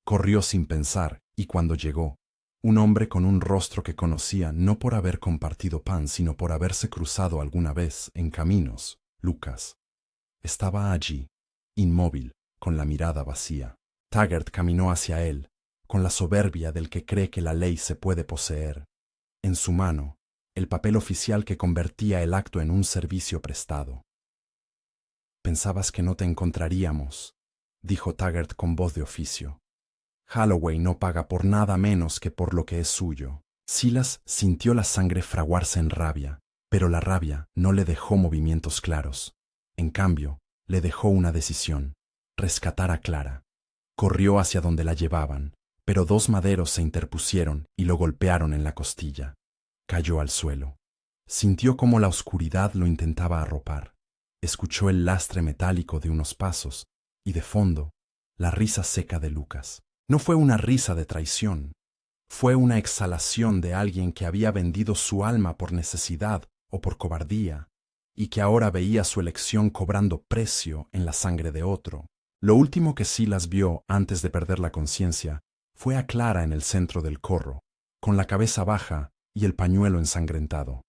Corrió sin pensar, y cuando llegó, un hombre con un rostro que conocía no por haber compartido pan, sino por haberse cruzado alguna vez en caminos, Lucas, estaba allí, inmóvil, con la mirada vacía. Taggart caminó hacia él, con la soberbia del que cree que la ley se puede poseer. En su mano, el papel oficial que convertía el acto en un servicio prestado. «Pensabas que no te encontraríamos», dijo Taggart con voz de oficio. «Holloway no paga por nada menos que por lo que es suyo». Silas sintió la sangre fraguarse en rabia, pero la rabia no le dejó movimientos claros. En cambio, le dejó una decisión: rescatar a Clara. Corrió hacia donde la llevaban, pero dos maderos se interpusieron y lo golpearon en la costilla. Cayó al suelo. Sintió cómo la oscuridad lo intentaba arropar. Escuchó el lastre metálico de unos pasos y, de fondo, la risa seca de Lucas. No fue una risa de traición. Fue una exhalación de alguien que había vendido su alma por necesidad o por cobardía y que ahora veía su elección cobrando precio en la sangre de otro. Lo último que Silas vio antes de perder la conciencia fue a Clara en el centro del corro, con la cabeza baja y el pañuelo ensangrentado.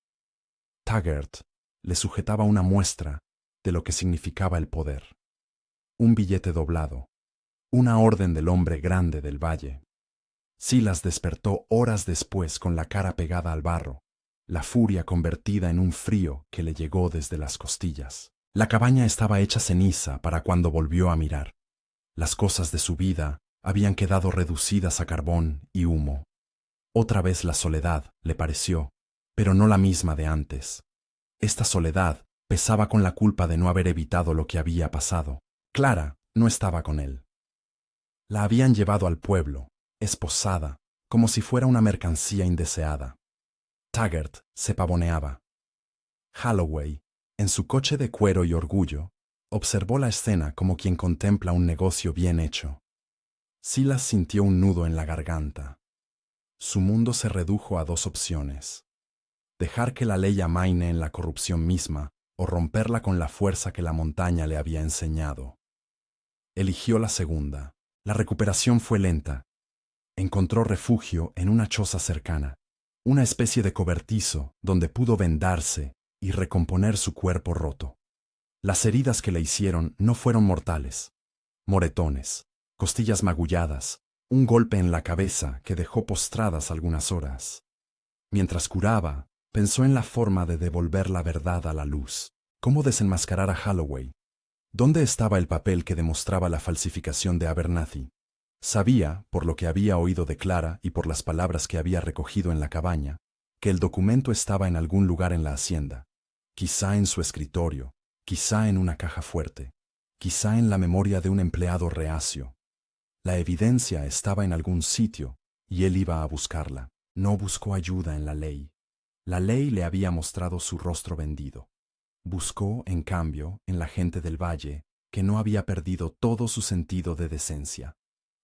Taggart le sujetaba una muestra de lo que significaba el poder. Un billete doblado, una orden del hombre grande del valle. Silas despertó horas después con la cara pegada al barro, la furia convertida en un frío que le llegó desde las costillas. La cabaña estaba hecha ceniza para cuando volvió a mirar. Las cosas de su vida habían quedado reducidas a carbón y humo. Otra vez la soledad, le pareció, pero no la misma de antes. Esta soledad pesaba con la culpa de no haber evitado lo que había pasado. Clara no estaba con él. La habían llevado al pueblo, esposada, como si fuera una mercancía indeseada. Taggart se pavoneaba. Holloway, en su coche de cuero y orgullo, observó la escena como quien contempla un negocio bien hecho. Silas sintió un nudo en la garganta. Su mundo se redujo a dos opciones: dejar que la ley amaine en la corrupción misma o romperla con la fuerza que la montaña le había enseñado. Eligió la segunda. La recuperación fue lenta. Encontró refugio en una choza cercana, una especie de cobertizo donde pudo vendarse y recomponer su cuerpo roto. Las heridas que le hicieron no fueron mortales. Moretones, costillas magulladas, un golpe en la cabeza que dejó postradas algunas horas. Mientras curaba, pensó en la forma de devolver la verdad a la luz. ¿Cómo desenmascarar a Holloway? ¿Dónde estaba el papel que demostraba la falsificación de Abernathy? Sabía, por lo que había oído de Clara y por las palabras que había recogido en la cabaña, que el documento estaba en algún lugar en la hacienda, quizá en su escritorio, quizá en una caja fuerte, quizá en la memoria de un empleado reacio. La evidencia estaba en algún sitio y él iba a buscarla. No buscó ayuda en la ley. La ley le había mostrado su rostro vendido. Buscó, en cambio, en la gente del valle, que no había perdido todo su sentido de decencia.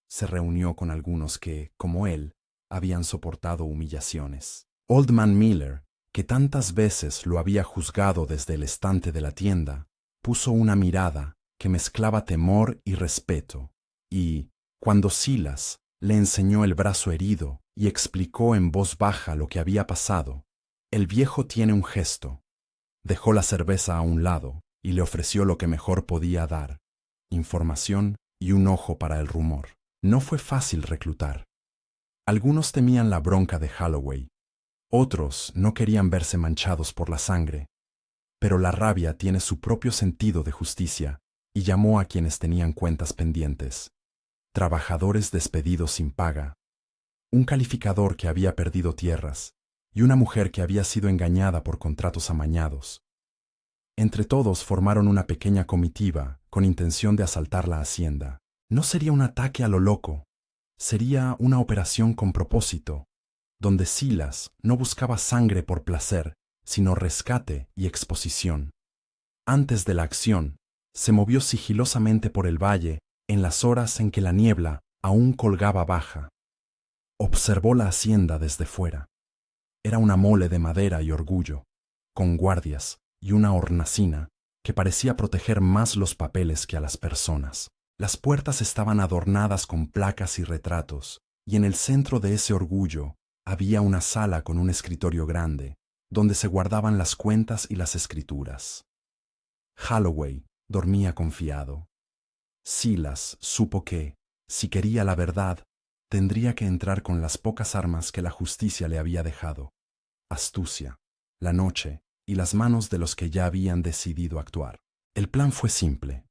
Se reunió con algunos que, como él, habían soportado humillaciones. Old Man Miller, que tantas veces lo había juzgado desde el estante de la tienda, puso una mirada que mezclaba temor y respeto, y, cuando Silas le enseñó el brazo herido y explicó en voz baja lo que había pasado, el viejo tiene un gesto. Dejó la cerveza a un lado y le ofreció lo que mejor podía dar, información y un ojo para el rumor. No fue fácil reclutar. Algunos temían la bronca de Holloway, otros no querían verse manchados por la sangre, pero la rabia tiene su propio sentido de justicia y llamó a quienes tenían cuentas pendientes. Trabajadores despedidos sin paga, un calificador que había perdido tierras y una mujer que había sido engañada por contratos amañados. Entre todos formaron una pequeña comitiva con intención de asaltar la hacienda. No sería un ataque a lo loco, sería una operación con propósito, donde Silas no buscaba sangre por placer, sino rescate y exposición. Antes de la acción, se movió sigilosamente por el valle en las horas en que la niebla aún colgaba baja. Observó la hacienda desde fuera. Era una mole de madera y orgullo, con guardias y una hornacina que parecía proteger más los papeles que a las personas. Las puertas estaban adornadas con placas y retratos, y en el centro de ese orgullo había una sala con un escritorio grande, donde se guardaban las cuentas y las escrituras. Holloway dormía confiado. Silas supo que, si quería la verdad, tendría que entrar con las pocas armas que la justicia le había dejado: astucia, la noche y las manos de los que ya habían decidido actuar. El plan fue simple: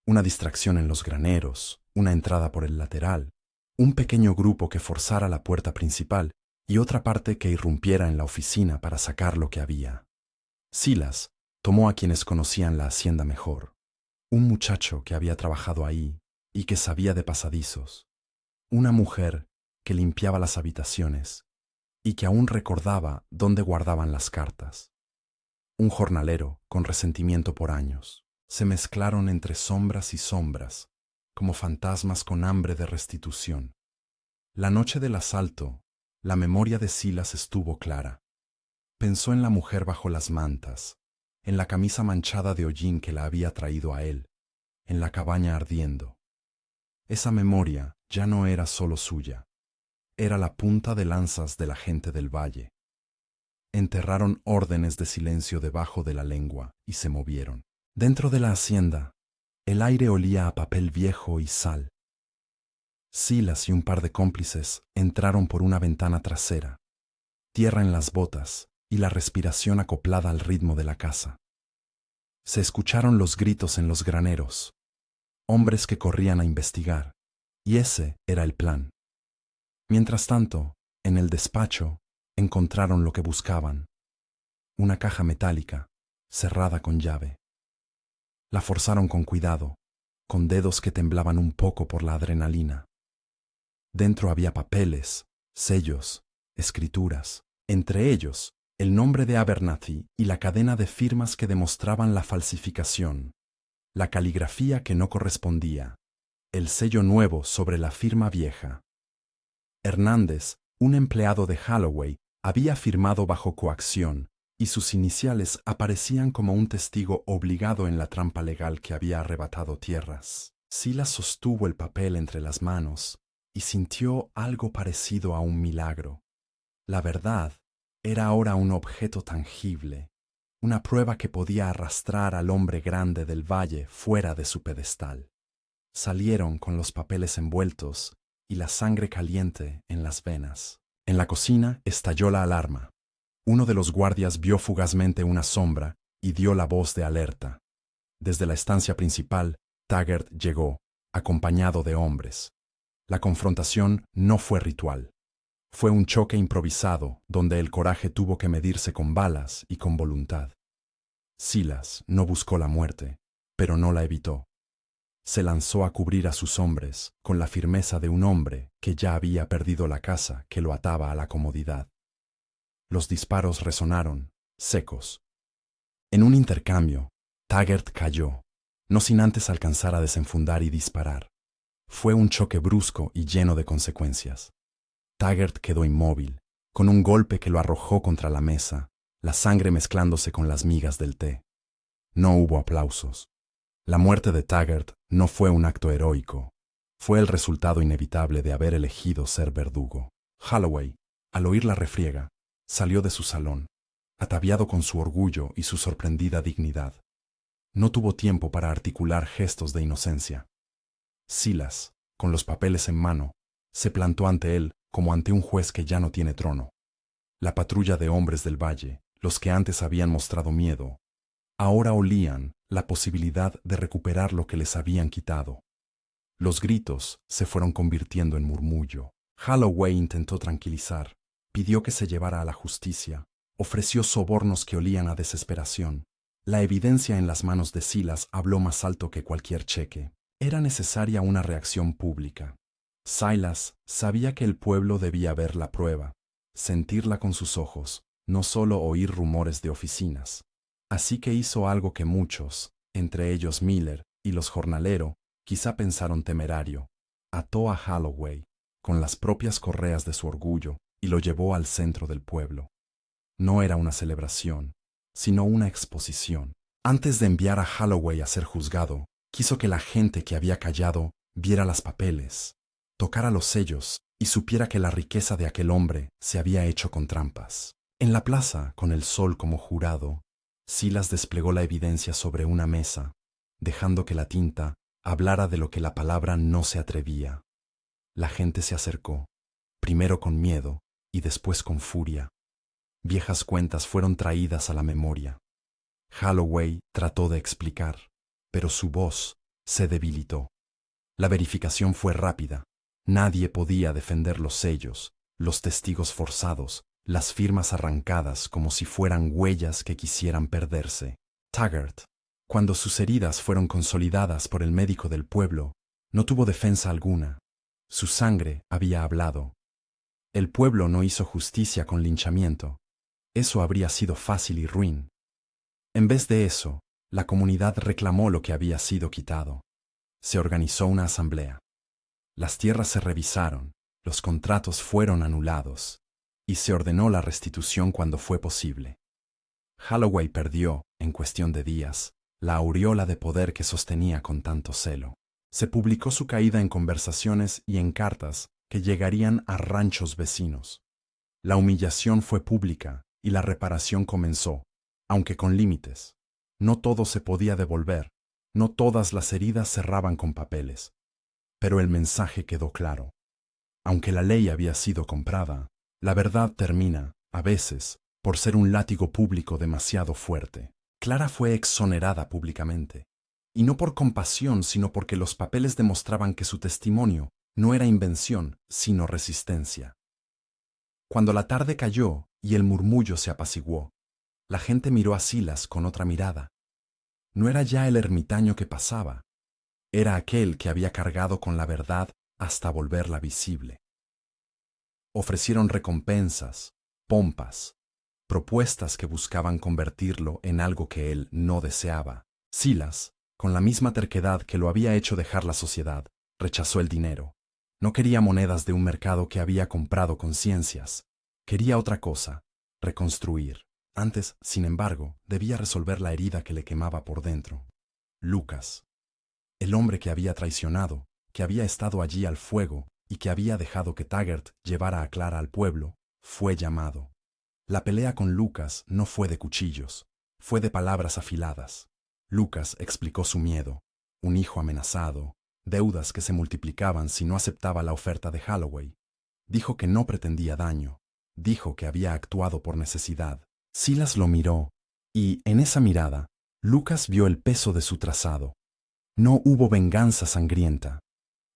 una distracción en los graneros, una entrada por el lateral, un pequeño grupo que forzara la puerta principal y otra parte que irrumpiera en la oficina para sacar lo que había. Silas tomó a quienes conocían la hacienda mejor: un muchacho que había trabajado ahí y que sabía de pasadizos, una mujer que limpiaba las habitaciones y que aún recordaba dónde guardaban las cartas, un jornalero con resentimiento por años. Se mezclaron entre sombras y sombras, como fantasmas con hambre de restitución. La noche del asalto, la memoria de Silas estuvo clara. Pensó en la mujer bajo las mantas, en la camisa manchada de hollín que la había traído a él, en la cabaña ardiendo. Esa memoria ya no era solo suya, era la punta de lanzas de la gente del valle. Enterraron órdenes de silencio debajo de la lengua y se movieron. Dentro de la hacienda, el aire olía a papel viejo y sal. Silas y un par de cómplices entraron por una ventana trasera, tierra en las botas y la respiración acoplada al ritmo de la caza. Se escucharon los gritos en los graneros, hombres que corrían a investigar, y ese era el plan. Mientras tanto, en el despacho, encontraron lo que buscaban: una caja metálica, cerrada con llave. La forzaron con cuidado, con dedos que temblaban un poco por la adrenalina. Dentro había papeles, sellos, escrituras, entre ellos el nombre de Abernathy y la cadena de firmas que demostraban la falsificación, la caligrafía que no correspondía, el sello nuevo sobre la firma vieja. Hernández, un empleado de Holloway, había firmado bajo coacción, y sus iniciales aparecían como un testigo obligado en la trampa legal que había arrebatado tierras. Silas sostuvo el papel entre las manos y sintió algo parecido a un milagro. La verdad era ahora un objeto tangible, una prueba que podía arrastrar al hombre grande del valle fuera de su pedestal. Salieron con los papeles envueltos y la sangre caliente en las venas. En la cocina estalló la alarma. Uno de los guardias vio fugazmente una sombra y dio la voz de alerta. Desde la estancia principal, Taggart llegó, acompañado de hombres. La confrontación no fue ritual. Fue un choque improvisado donde el coraje tuvo que medirse con balas y con voluntad. Silas no buscó la muerte, pero no la evitó. Se lanzó a cubrir a sus hombres con la firmeza de un hombre que ya había perdido la casa que lo ataba a la comodidad. Los disparos resonaron, secos. En un intercambio, Taggart cayó, no sin antes alcanzar a desenfundar y disparar. Fue un choque brusco y lleno de consecuencias. Taggart quedó inmóvil, con un golpe que lo arrojó contra la mesa, la sangre mezclándose con las migas del té. No hubo aplausos. La muerte de Taggart no fue un acto heroico. Fue el resultado inevitable de haber elegido ser verdugo. Holloway, al oír la refriega, salió de su salón, ataviado con su orgullo y su sorprendida dignidad. No tuvo tiempo para articular gestos de inocencia. Silas, con los papeles en mano, se plantó ante él como ante un juez que ya no tiene trono. La patrulla de hombres del valle, los que antes habían mostrado miedo, ahora olían la posibilidad de recuperar lo que les habían quitado. Los gritos se fueron convirtiendo en murmullo. Holloway intentó tranquilizar, pidió que se llevara a la justicia, ofreció sobornos que olían a desesperación. La evidencia en las manos de Silas habló más alto que cualquier cheque. Era necesaria una reacción pública. Silas sabía que el pueblo debía ver la prueba, sentirla con sus ojos, no solo oír rumores de oficinas. Así que hizo algo que muchos, entre ellos Miller y los jornaleros, quizá pensaron temerario. Ató a Holloway con las propias correas de su orgullo y lo llevó al centro del pueblo. No era una celebración, sino una exposición. Antes de enviar a Holloway a ser juzgado, quiso que la gente que había callado viera los papeles, tocara los sellos y supiera que la riqueza de aquel hombre se había hecho con trampas. En la plaza, con el sol como jurado, Silas desplegó la evidencia sobre una mesa, dejando que la tinta hablara de lo que la palabra no se atrevía. La gente se acercó, primero con miedo y después con furia. Viejas cuentas fueron traídas a la memoria. Holloway trató de explicar, pero su voz se debilitó. La verificación fue rápida. Nadie podía defender los sellos, los testigos forzados, las firmas arrancadas como si fueran huellas que quisieran perderse. Taggart, cuando sus heridas fueron consolidadas por el médico del pueblo, no tuvo defensa alguna. Su sangre había hablado. El pueblo no hizo justicia con linchamiento. Eso habría sido fácil y ruin. En vez de eso, la comunidad reclamó lo que había sido quitado. Se organizó una asamblea. Las tierras se revisaron, los contratos fueron anulados, y se ordenó la restitución cuando fue posible. Holloway perdió, en cuestión de días, la aureola de poder que sostenía con tanto celo. Se publicó su caída en conversaciones y en cartas que llegarían a ranchos vecinos. La humillación fue pública y la reparación comenzó, aunque con límites. No todo se podía devolver, no todas las heridas cerraban con papeles. Pero el mensaje quedó claro. Aunque la ley había sido comprada, la verdad termina, a veces, por ser un látigo público demasiado fuerte. Clara fue exonerada públicamente, y no por compasión, sino porque los papeles demostraban que su testimonio no era invención, sino resistencia. Cuando la tarde cayó y el murmullo se apaciguó, la gente miró a Silas con otra mirada. No era ya el ermitaño que pasaba, era aquel que había cargado con la verdad hasta volverla visible. Ofrecieron recompensas, pompas, propuestas que buscaban convertirlo en algo que él no deseaba. Silas, con la misma terquedad que lo había hecho dejar la sociedad, rechazó el dinero. No quería monedas de un mercado que había comprado conciencias. Quería otra cosa, reconstruir. Antes, sin embargo, debía resolver la herida que le quemaba por dentro. Lucas, el hombre que había traicionado, que había estado allí al fuego y que había dejado que Taggart llevara a Clara al pueblo, fue llamado. La pelea con Lucas no fue de cuchillos, Fue de palabras afiladas. Lucas explicó su miedo, un hijo amenazado, deudas que se multiplicaban si no aceptaba la oferta de Holloway. Dijo que no pretendía daño. Dijo que había actuado por necesidad. Silas lo miró, y, en esa mirada, Lucas vio el peso de su trazado. No hubo venganza sangrienta.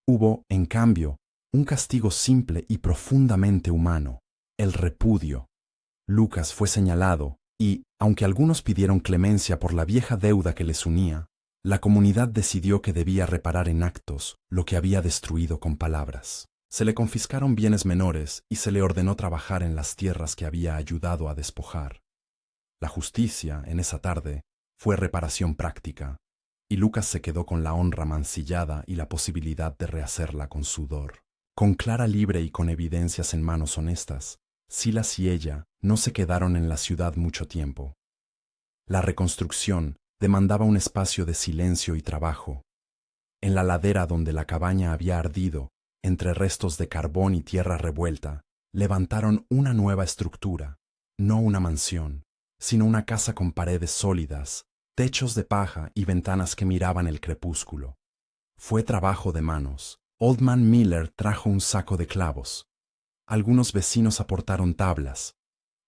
Hubo, en cambio, un castigo simple y profundamente humano, el repudio. Lucas fue señalado, y, aunque algunos pidieron clemencia por la vieja deuda que les unía, la comunidad decidió que debía reparar en actos lo que había destruido con palabras. Se le confiscaron bienes menores y se le ordenó trabajar en las tierras que había ayudado a despojar. La justicia, en esa tarde, fue reparación práctica, y Lucas se quedó con la honra mancillada y la posibilidad de rehacerla con sudor. Con Clara libre y con evidencias en manos honestas, Silas y ella no se quedaron en la ciudad mucho tiempo. La reconstrucción demandaba un espacio de silencio y trabajo. En la ladera donde la cabaña había ardido, entre restos de carbón y tierra revuelta, levantaron una nueva estructura, no una mansión, sino una casa con paredes sólidas, techos de paja y ventanas que miraban el crepúsculo. Fue trabajo de manos. Old Man Miller trajo un saco de clavos. Algunos vecinos aportaron tablas.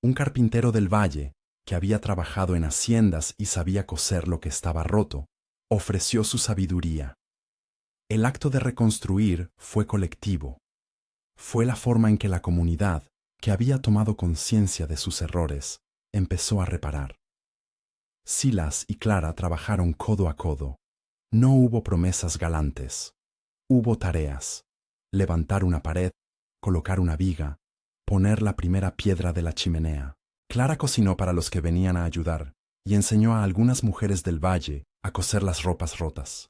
Un carpintero del valle, que había trabajado en haciendas y sabía coser lo que estaba roto, ofreció su sabiduría. El acto de reconstruir fue colectivo. Fue la forma en que la comunidad, que había tomado conciencia de sus errores, empezó a reparar. Silas y Clara trabajaron codo a codo. No hubo promesas galantes. Hubo tareas: levantar una pared, colocar una viga, poner la primera piedra de la chimenea. Clara cocinó para los que venían a ayudar y enseñó a algunas mujeres del valle a coser las ropas rotas.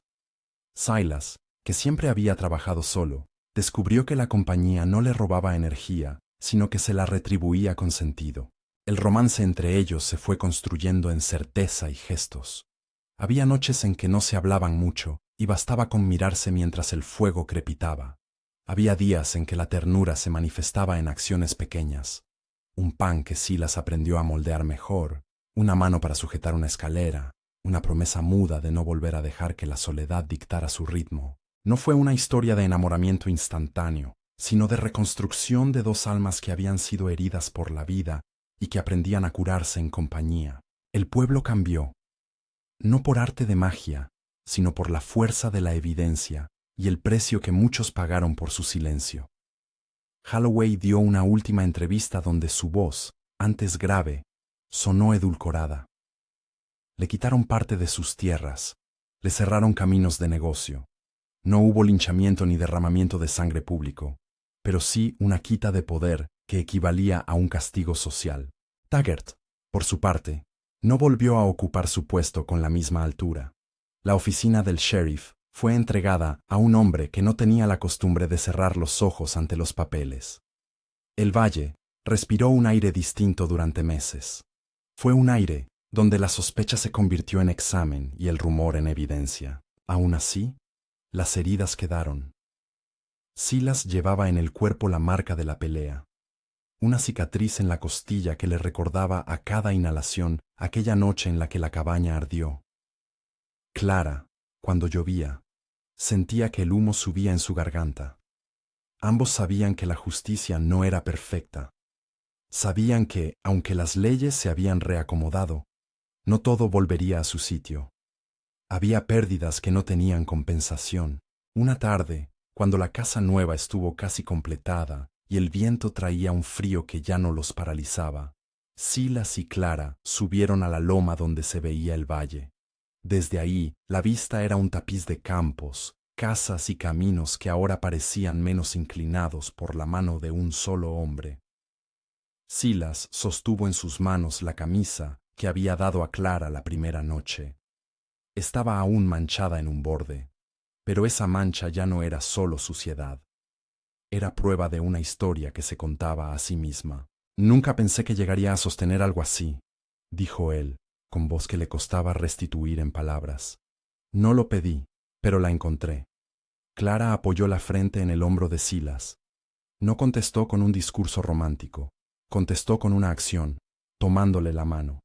Silas, que siempre había trabajado solo, descubrió que la compañía no le robaba energía, sino que se la retribuía con sentido. El romance entre ellos se fue construyendo en certeza y gestos. Había noches en que no se hablaban mucho, y bastaba con mirarse mientras el fuego crepitaba. Había días en que la ternura se manifestaba en acciones pequeñas. Un pan que Silas aprendió a moldear mejor, una mano para sujetar una escalera, una promesa muda de no volver a dejar que la soledad dictara su ritmo. No fue una historia de enamoramiento instantáneo, sino de reconstrucción de dos almas que habían sido heridas por la vida y que aprendían a curarse en compañía. El pueblo cambió, no por arte de magia, sino por la fuerza de la evidencia y el precio que muchos pagaron por su silencio. Holloway dio una última entrevista donde su voz, antes grave, sonó edulcorada. Le quitaron parte de sus tierras, le cerraron caminos de negocio. No hubo linchamiento ni derramamiento de sangre público, pero sí una quita de poder que equivalía a un castigo social. Taggart, por su parte, no volvió a ocupar su puesto con la misma altura. La oficina del sheriff fue entregada a un hombre que no tenía la costumbre de cerrar los ojos ante los papeles. El valle respiró un aire distinto durante meses. Fue un aire donde la sospecha se convirtió en examen y el rumor en evidencia. Aún así, las heridas quedaron. Silas llevaba en el cuerpo la marca de la pelea, una cicatriz en la costilla que le recordaba a cada inhalación aquella noche en la que la cabaña ardió. Clara, cuando llovía, sentía que el humo subía en su garganta. Ambos sabían que la justicia no era perfecta. Sabían que, aunque las leyes se habían reacomodado, no todo volvería a su sitio. Había pérdidas que no tenían compensación. Una tarde, cuando la casa nueva estuvo casi completada y el viento traía un frío que ya no los paralizaba, Silas y Clara subieron a la loma donde se veía el valle. Desde ahí, la vista era un tapiz de campos, casas y caminos que ahora parecían menos inclinados por la mano de un solo hombre. Silas sostuvo en sus manos la camisa que había dado a Clara la primera noche. Estaba aún manchada en un borde, pero esa mancha ya no era solo suciedad. Era prueba de una historia que se contaba a sí misma. «Nunca pensé que llegaría a sostener algo así», dijo él, con voz que le costaba restituir en palabras. «No lo pedí, pero la encontré». Clara apoyó la frente en el hombro de Silas. No contestó con un discurso romántico, contestó con una acción, tomándole la mano.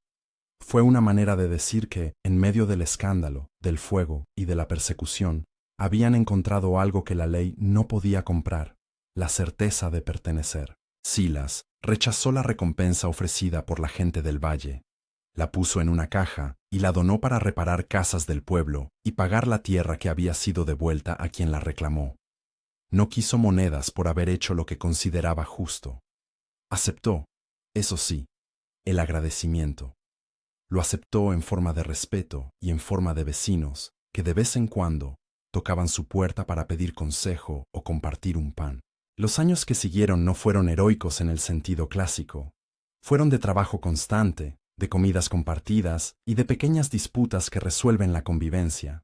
Fue una manera de decir que, en medio del escándalo, del fuego y de la persecución, habían encontrado algo que la ley no podía comprar, la certeza de pertenecer. Silas rechazó la recompensa ofrecida por la gente del valle. La puso en una caja y la donó para reparar casas del pueblo y pagar la tierra que había sido devuelta a quien la reclamó. No quiso monedas por haber hecho lo que consideraba justo. Aceptó, eso sí, el agradecimiento. Lo aceptó en forma de respeto y en forma de vecinos que de vez en cuando tocaban su puerta para pedir consejo o compartir un pan. Los años que siguieron no fueron heroicos en el sentido clásico. Fueron de trabajo constante, de comidas compartidas y de pequeñas disputas que resuelven la convivencia.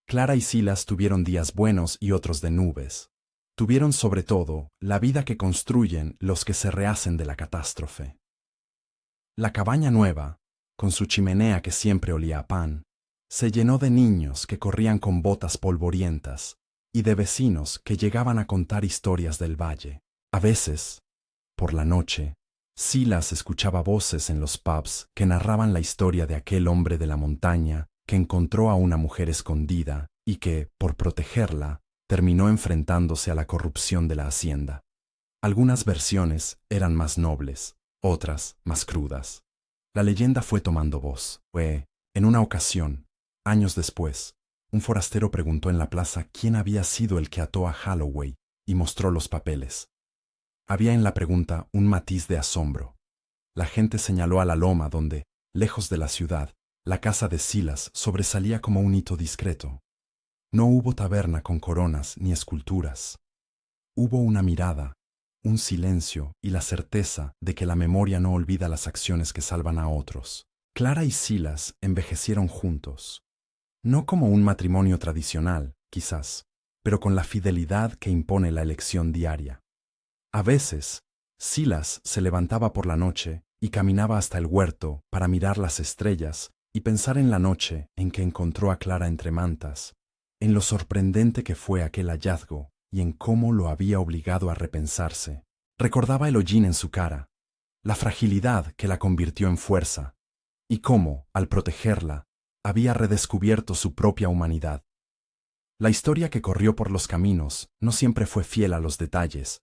Clara y Silas tuvieron días buenos y otros de nubes. Tuvieron sobre todo la vida que construyen los que se rehacen de la catástrofe. La cabaña nueva, con su chimenea que siempre olía a pan, se llenó de niños que corrían con botas polvorientas y de vecinos que llegaban a contar historias del valle. A veces, por la noche, Silas escuchaba voces en los pubs que narraban la historia de aquel hombre de la montaña que encontró a una mujer escondida y que, por protegerla, terminó enfrentándose a la corrupción de la hacienda. Algunas versiones eran más nobles, otras más crudas. La leyenda fue tomando voz. En una ocasión, años después, un forastero preguntó en la plaza quién había sido el que ató a Holloway y mostró los papeles. Había en la pregunta un matiz de asombro. La gente señaló a la loma donde, lejos de la ciudad, la casa de Silas sobresalía como un hito discreto. No hubo taberna con coronas ni esculturas. Hubo una mirada, un silencio y la certeza de que la memoria no olvida las acciones que salvan a otros. Clara y Silas envejecieron juntos. No como un matrimonio tradicional, quizás, pero con la fidelidad que impone la elección diaria. A veces, Silas se levantaba por la noche y caminaba hasta el huerto para mirar las estrellas y pensar en la noche en que encontró a Clara entre mantas, en lo sorprendente que fue aquel hallazgo y en cómo lo había obligado a repensarse. Recordaba el hollín en su cara, la fragilidad que la convirtió en fuerza, y cómo, al protegerla, había redescubierto su propia humanidad. La historia que corrió por los caminos no siempre fue fiel a los detalles.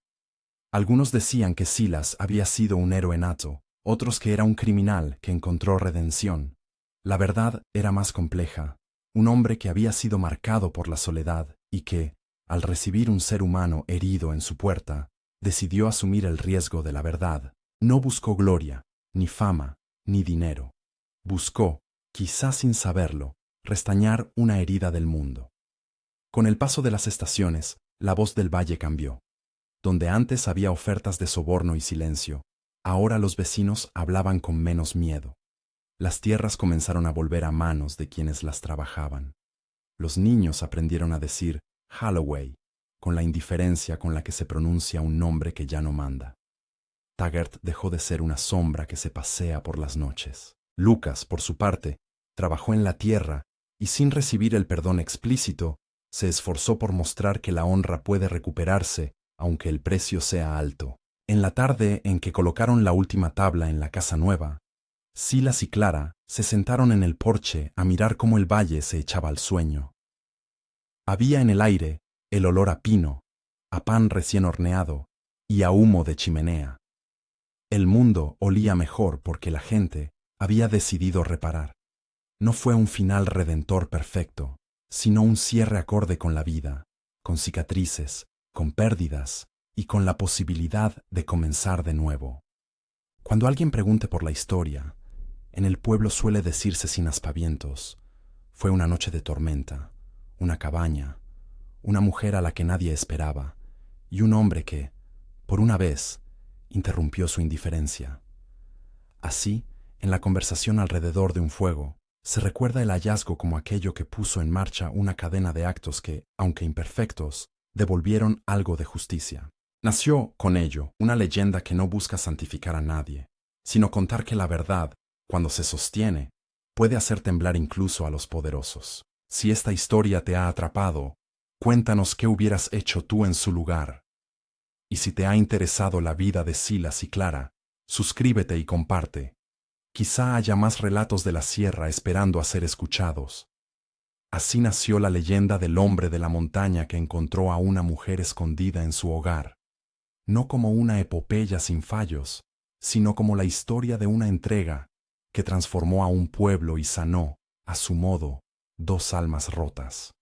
Algunos decían que Silas había sido un héroe nato, otros que era un criminal que encontró redención. La verdad era más compleja, un hombre que había sido marcado por la soledad y que, al recibir un ser humano herido en su puerta, decidió asumir el riesgo de la verdad. No buscó gloria, ni fama, ni dinero. Buscó, quizás sin saberlo, restañar una herida del mundo. Con el paso de las estaciones, la voz del valle cambió. Donde antes había ofertas de soborno y silencio, ahora los vecinos hablaban con menos miedo. Las tierras comenzaron a volver a manos de quienes las trabajaban. Los niños aprendieron a decir Holloway, con la indiferencia con la que se pronuncia un nombre que ya no manda. Taggart dejó de ser una sombra que se pasea por las noches. Lucas, por su parte, trabajó en la tierra y sin recibir el perdón explícito, se esforzó por mostrar que la honra puede recuperarse aunque el precio sea alto. En la tarde en que colocaron la última tabla en la casa nueva, Silas y Clara se sentaron en el porche a mirar cómo el valle se echaba al sueño. Había en el aire el olor a pino, a pan recién horneado y a humo de chimenea. El mundo olía mejor porque la gente había decidido reparar. No fue un final redentor perfecto, sino un cierre acorde con la vida, con cicatrices, con pérdidas y con la posibilidad de comenzar de nuevo. Cuando alguien pregunte por la historia, en el pueblo suele decirse sin aspavientos, fue una noche de tormenta, una cabaña, una mujer a la que nadie esperaba y un hombre que, por una vez, interrumpió su indiferencia. Así, en la conversación alrededor de un fuego, se recuerda el hallazgo como aquello que puso en marcha una cadena de actos que, aunque imperfectos, devolvieron algo de justicia. Nació, con ello, una leyenda que no busca santificar a nadie, sino contar que la verdad, cuando se sostiene, puede hacer temblar incluso a los poderosos. Si esta historia te ha atrapado, cuéntanos qué hubieras hecho tú en su lugar. Y si te ha interesado la vida de Silas y Clara, suscríbete y comparte. Quizá haya más relatos de la sierra esperando a ser escuchados. Así nació la leyenda del hombre de la montaña que encontró a una mujer escondida en su hogar, no como una epopeya sin fallos, sino como la historia de una entrega que transformó a un pueblo y sanó, a su modo, dos almas rotas.